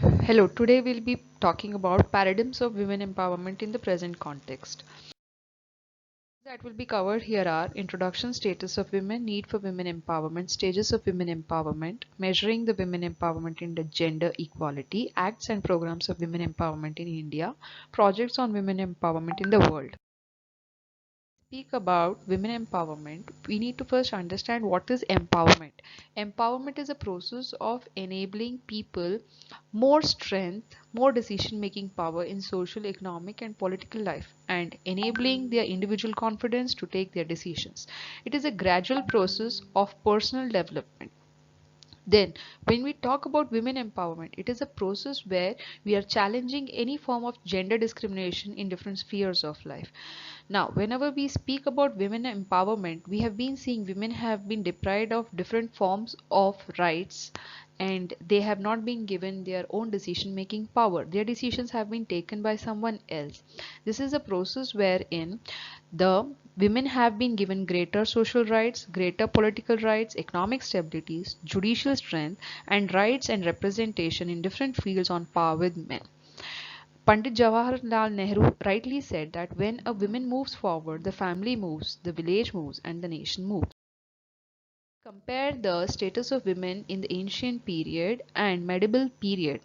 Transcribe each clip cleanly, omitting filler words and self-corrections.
Hello, today we'll be talking about paradigms of women empowerment in the present context. That will be covered here are introduction, status of women, need for women empowerment, stages of women empowerment, measuring the women empowerment in the gender equality, acts and programs of women empowerment in India, projects on women empowerment in the world. Speak about women empowerment, we need to first understand what is empowerment. Empowerment is a process of enabling people more strength, more decision making power in social, economic, and political life, and enabling their individual confidence to take their decisions. It is a gradual process of personal development. Then, when we talk about women empowerment, it is a process where we are challenging any form of gender discrimination in different spheres of life. Now, whenever we speak about women empowerment, we have been seeing women have been deprived of different forms of rights, and they have not been given their own decision making power. Their decisions have been taken by someone else. This is a process wherein the women have been given greater social rights, greater political rights, economic stabilities, judicial strength, and rights and representation in different fields on par with men. Pandit Jawaharlal Nehru rightly said that when a woman moves forward, the family moves, the village moves, and the nation moves. Compare the status of women in the ancient period and medieval period.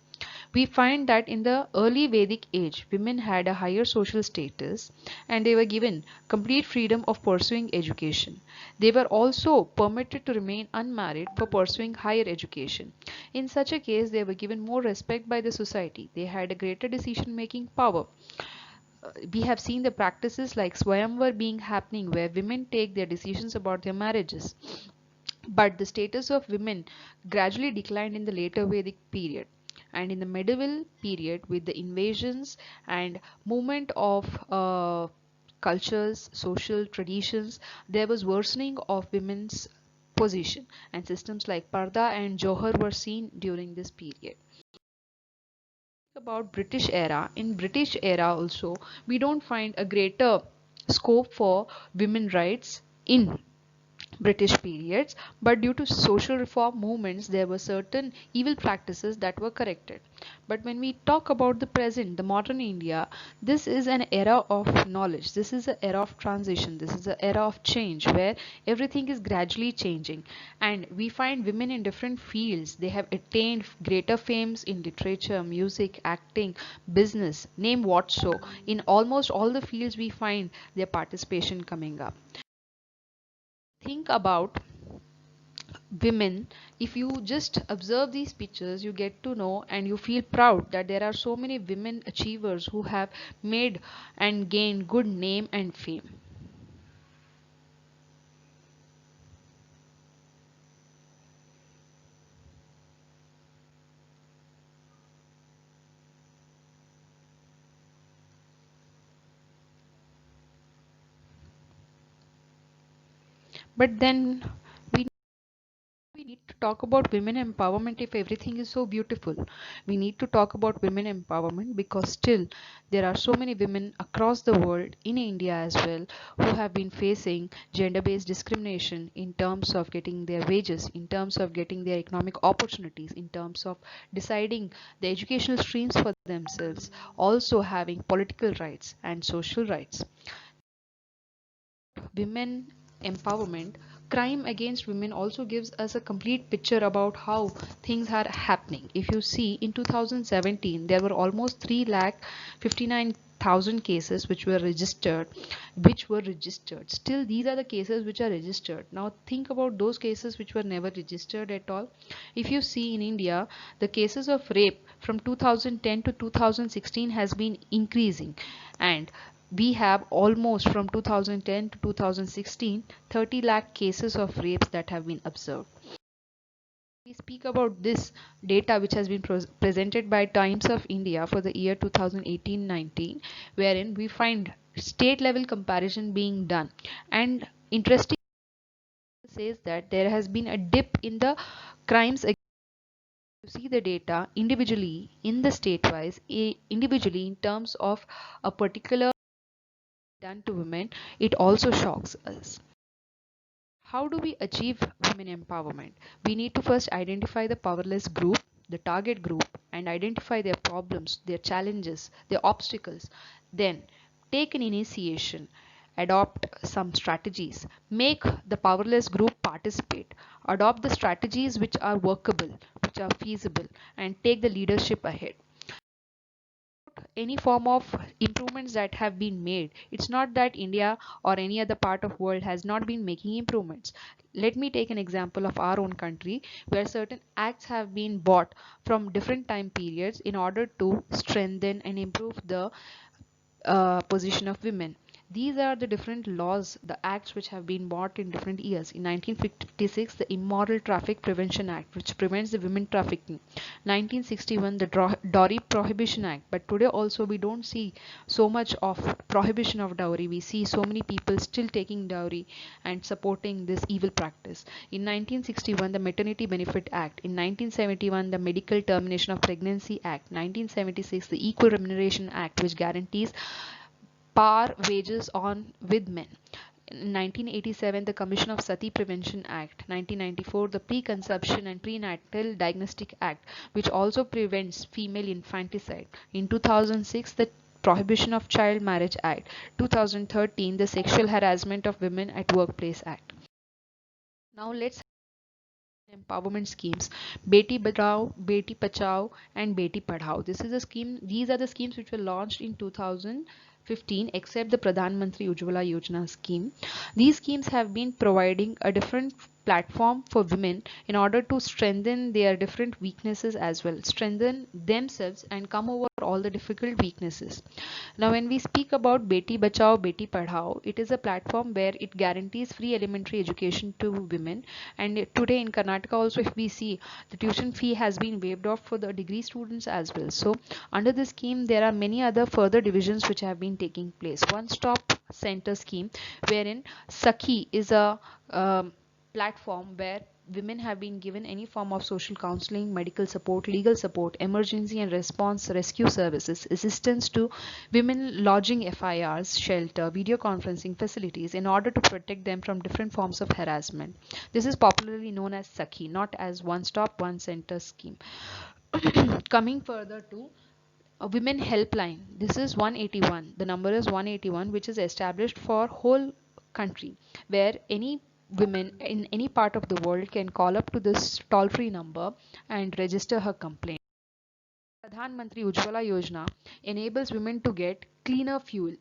We find that in the early Vedic age, women had a higher social status and they were given complete freedom of pursuing education. They were also permitted to remain unmarried for pursuing higher education. In such a case, they were given more respect by the society. They had a greater decision making power. We have seen the practices like Swayamvar being happening where women take their decisions about their marriages. But the status of women gradually declined in the later Vedic period. And in the medieval period, with the invasions and movement of cultures, social traditions, there was worsening of women's position, and systems like Parda and Johar were seen during this period. About British era, in British era also, we don't find a greater scope for women rights in British periods, but due to social reform movements, there were certain evil practices that were corrected. But when we talk about the present, the modern India, this is an era of knowledge. This is an era of transition. This is an era of change where everything is gradually changing. And we find women in different fields. They have attained greater fames in literature, music, acting, business, name what so. In almost all the fields, we find their participation coming up. Think about women. If you just observe these pictures, you get to know and you feel proud that there are so many women achievers who have made and gained good name and fame. But then we need to talk about women empowerment if everything is so beautiful. We need to talk about women empowerment because still there are so many women across the world, in India as well, who have been facing gender based discrimination in terms of getting their wages, in terms of getting their economic opportunities, in terms of deciding the educational streams for themselves, also having political rights and social rights. Women empowerment, crime against women also gives us a complete picture about how things are happening. If you see, in 2017 there were almost 3 lakh 59,000 cases which were registered. Still, these are the cases which are registered. Now think about those cases which were never registered at all. If you see, in India, the cases of rape from 2010 to 2016 has been increasing, and we have almost from 2010 to 2016 30 lakh cases of rapes that have been observed. We speak about this data which has been presented by Times of India for the year 2018-19, wherein we find state level comparison being done, and interesting says that there has been a dip in the crimes. You see the data individually in the state wise, individually in terms of a particular done to women, it also shocks us. How do we achieve women empowerment? We need to first identify the powerless group. the target group, and identify their problems, their challenges, their obstacles. Then take an initiation, adopt some strategies, make the powerless group participate, adopt the strategies which are workable, which are feasible, and take the leadership ahead. Any form of improvements that have been made, it's not that India or any other part of world has not been making improvements. Let me take an example of our own country, where certain acts have been brought from different time periods in order to strengthen and improve the position of women. These are the different laws, the acts which have been brought in different years. In 1956, the Immoral Traffic Prevention Act, which prevents the women trafficking. 1961, the Dowry Prohibition Act. But today also we don't see so much of prohibition of dowry. We see so many people still taking dowry and supporting this evil practice. In 1961, the Maternity Benefit Act. In 1971, the Medical Termination of Pregnancy Act. 1976, the Equal Remuneration Act, which guarantees par wages on with men. In 1987, the Commission of Sati Prevention Act. 1994, the Preconception and Prenatal Diagnostic Act, which also prevents female infanticide. In 2006, the Prohibition of Child Marriage Act. 2013, the Sexual Harassment of Women at Workplace Act. Now let's empowerment schemes: Beti Bachao, Beti Pachao, and Beti Padhao. These are the schemes which were launched in 2015, except the Pradhan Mantri Ujjwala Yojana scheme. These schemes have been providing a different platform for women in order to strengthen their different weaknesses as well, strengthen themselves and come over all the difficult weaknesses. Now when we speak about Beti Bachao Beti Padhao, it is a platform where it guarantees free elementary education to women. And today in Karnataka also, if we see, the tuition fee has been waived off for the degree students as well. So under this scheme there are many other further divisions which have been taking place. One stop center scheme, wherein Sakhi is a platform where women have been given any form of social counseling, medical support, legal support, emergency and response rescue services, assistance to women lodging FIRs, shelter, video conferencing facilities in order to protect them from different forms of harassment. This is popularly known as Sakhi, not as one stop one center scheme. Coming further to a women helpline, this is 181. The number is 181, which is established for whole country, where any women in any part of the world can call up to this toll-free number and register her complaint. Pradhan Mantri Ujjwala Yojana enables women to get cleaner fuel.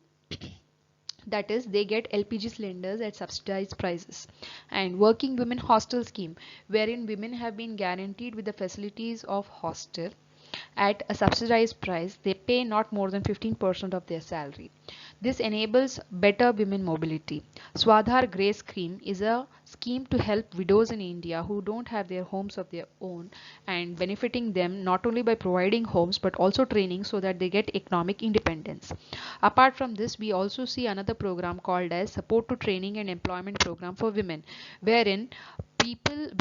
That is, they get LPG cylinders at subsidized prices. And Working Women Hostel Scheme, wherein women have been guaranteed with the facilities of hostel at a subsidized price. They pay not more than 15% of their salary. This enables better women mobility. Swadhar Grace Scheme is a scheme to help widows in India who don't have their homes of their own, and benefiting them not only by providing homes but also training so that they get economic independence. Apart from this, we also see another program called as Support to Training and Employment Program for Women, wherein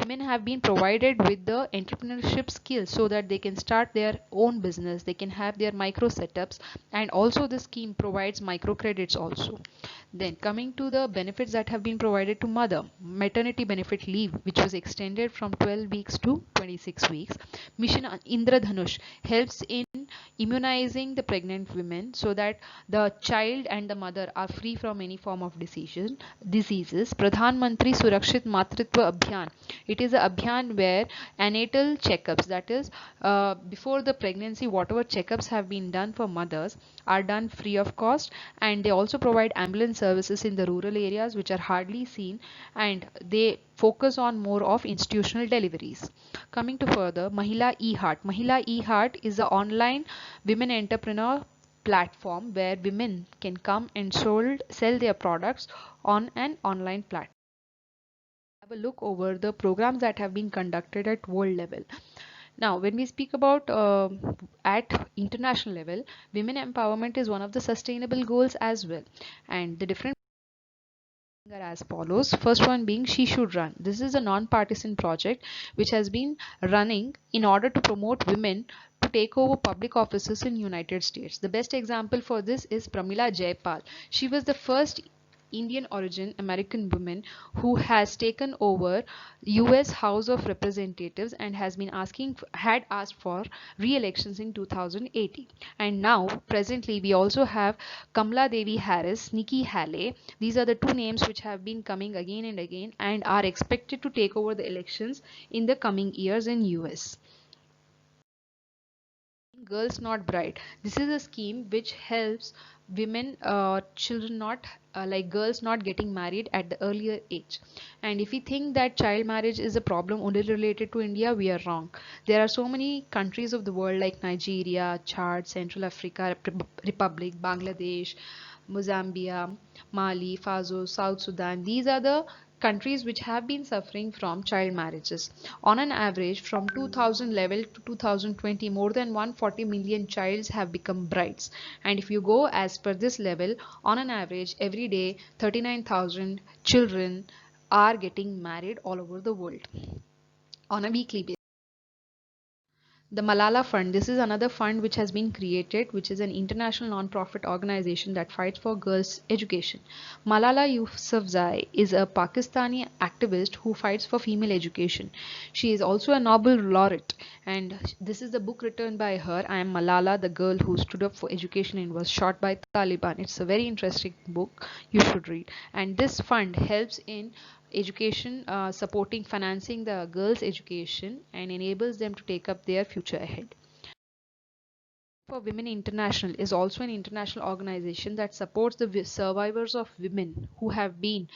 women have been provided with the entrepreneurship skills so that they can start their own business, they can have their micro setups, and also the scheme provides micro credits also. Then coming to the benefits that have been provided to mother: maternity benefit leave, which was extended from 12 weeks to 26 weeks. Mission Indradhanush helps in immunizing the pregnant women so that the child and the mother are free from any form of diseases. Pradhan Mantri Surakshit Matritva Abhiyan, it is an abhiyan where antenatal checkups, that is, before the pregnancy, whatever checkups have been done for mothers are done free of cost, and they also provide ambulance services in the rural areas which are hardly seen, and they focus on more of institutional deliveries. Coming to further, Mahila E-Heart. Mahila E-Heart is an online women entrepreneur platform where women can come and sell their products on an online platform. Have a look over the programs that have been conducted at world level. Now, when we speak about at international level, women empowerment is one of the sustainable goals as well, and the different are as follows. First one being She Should Run. This is a non-partisan project which has been running in order to promote women to take over public offices in United States. The best example for this is Pramila Jayapal. She was the first Indian origin American woman who has taken over US House of Representatives and had asked for re-elections in 2018. And now presently we also have Kamala Devi Harris, Nikki Haley. These are the two names which have been coming again and again and are expected to take over the elections in the coming years in US. Girls Not Bride. This is a scheme which helps women, children not like girls not getting married at the earlier age. And if we think that child marriage is a problem only related to India, we are wrong. There are so many countries of the world like Nigeria, Chad, Central Africa Republic, Bangladesh, Mozambique, Mali, Faso, South Sudan. These are the countries which have been suffering from child marriages. On an average, from 2000 level to 2020, more than 140 million childs have become brides. And if you go as per this level, on an average, every day 39,000 children are getting married all over the world on a weekly basis. The Malala Fund. This is another fund which has been created, which is an international non-profit organization that fights for girls' education. Malala Yousafzai is a Pakistani activist who fights for female education. She is also a Nobel laureate, and this is the book written by her. I am Malala, the girl who stood up for education and was shot by Taliban. It's a very interesting book. You should read. And this fund helps in education, supporting financing the girls education and enables them to take up their future ahead. For Women International is also an international organization that supports the survivors of women who have been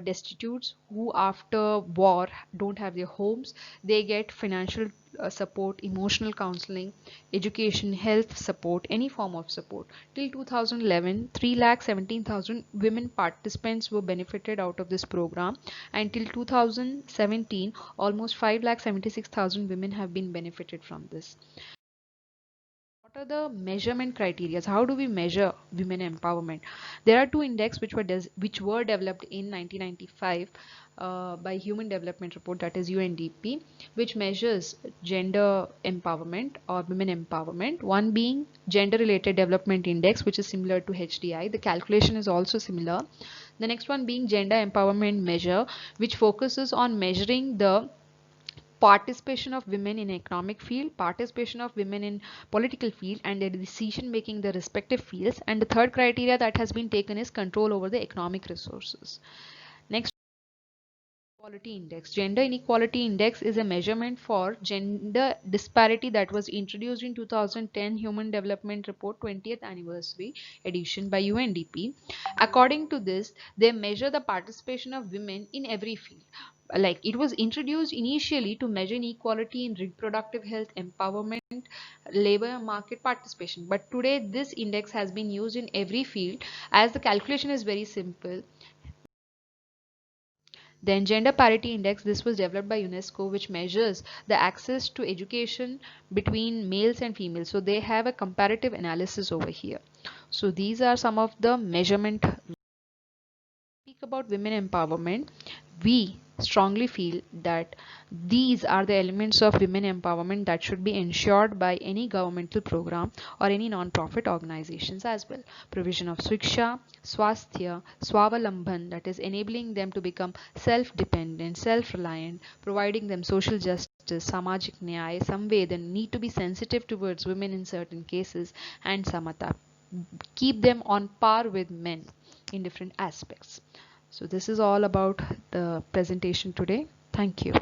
destitute, who after war don't have their homes. They get financial support, emotional counseling, education, health support, any form of support. Till 2011, 3,17,000 women participants were benefited out of this program, and till 2017, almost 5,76,000 women have been benefited from this. What are the measurement criteria? How do we measure women empowerment? There are two index which were developed in 1995 by Human Development Report, that is UNDP, which measures gender empowerment or women empowerment. One being Gender Related Development Index, which is similar to HDI. The calculation is also similar. The next one being Gender Empowerment Measure, which focuses on measuring the participation of women in economic field, participation of women in political field, and their decision making the respective fields. And the third criteria that has been taken is control over the economic resources. Next, Inequality Index. Gender Inequality Index is a measurement for gender disparity that was introduced in 2010 Human Development Report 20th Anniversary Edition by UNDP. According to this, they measure the participation of women in every field. Like, it was introduced initially to measure inequality in reproductive health, empowerment, labor market participation, but today this index has been used in every field as the calculation is very simple. Then Gender Parity Index, this was developed by UNESCO, which measures the access to education between males and females. So they have a comparative analysis over here. So these are some of the measurement. Speak about women empowerment. We strongly feel that these are the elements of women empowerment that should be ensured by any governmental program or any non-profit organizations as well. Provision of Swiksha, Swasthya, Swavalamban, that is enabling them to become self-dependent, self-reliant, providing them social justice, Samajik Nyaya, Samvedan, need to be sensitive towards women in certain cases, and Samata, keep them on par with men in different aspects. So this is all about the presentation today. Thank you.